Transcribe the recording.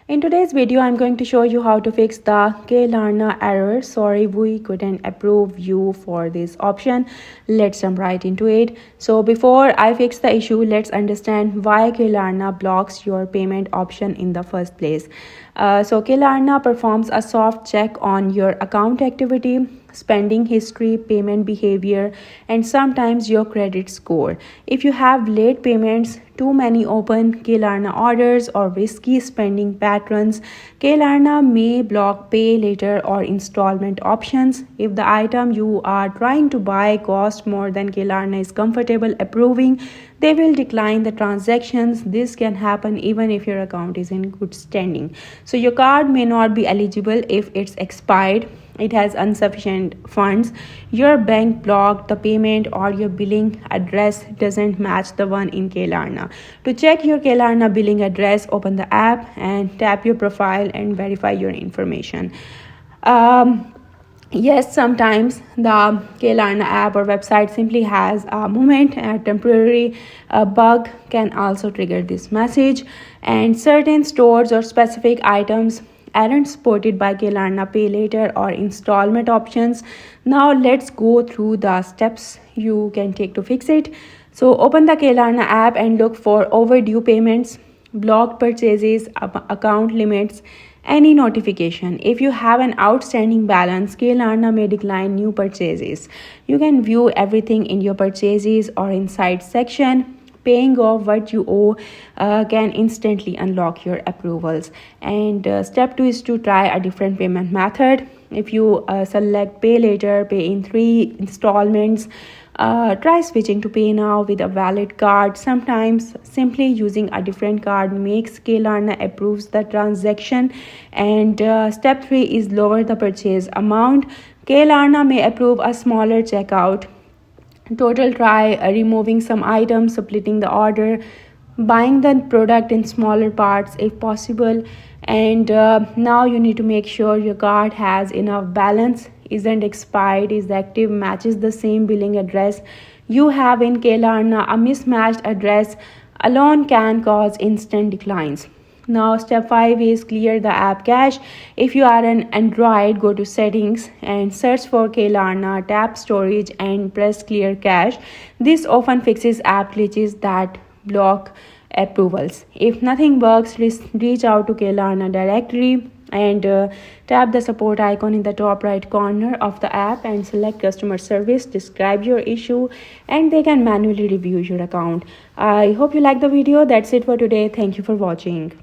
In today's video, I'm going to show you how to fix the Klarna error. Sorry, we couldn't approve you for this option. Let's jump right into it. So before I fix the issue, let's understand why Klarna blocks your payment option in the first place. So Klarna performs a soft check on your account activity, spending history, payment behavior, and sometimes your credit score. If you have late payments, too many open Klarna orders, or risky spending patterns, Klarna may block pay later or installment options. If the item you are trying to buy costs more than Klarna is comfortable approving, they will decline the transactions. This can happen even if your account is in good standing. So your card may not be eligible if it's expired, it has insufficient funds, your bank blocked the payment, or your billing address doesn't match the one in Klarna. To check your Klarna billing address, open the app and tap your profile and verify your information. Yes, sometimes the Klarna app or website simply has a moment. A temporary bug can also trigger this message, and certain stores or specific items aren't supported by Klarna Pay Later or installment options. Now let's go through the steps you can take to fix it. So open the Klarna app and look for overdue payments, blocked purchases, account limits, any notification. If you have an outstanding balance, Klarna may decline new purchases. You can view everything in your purchases or inside section. Paying off what you owe can instantly unlock your approvals. And step 2 is to try a different payment method. If you select pay later, pay in 3 installments, try switching to pay now with a valid card. Sometimes simply using a different card makes Klarna approves the transaction. And step 3 is lower the purchase amount. Klarna may approve a smaller checkout total. Try removing some items, splitting the order, buying the product in smaller parts if possible. And now you need to make sure your card has enough balance, isn't expired, is active, matches the same billing address you have in Klarna. A mismatched address alone can cause instant declines. Now step 5 is clear the app cache. If you are an Android, go to settings and search for Klarna, tap storage and press clear cache. This often fixes app glitches that block approvals. If nothing works, reach out to Klarna directly and tap the support icon in the top right corner of the app and select customer service. Describe your issue and they can manually review your account. I hope you like the video. That's it for today. Thank you for watching.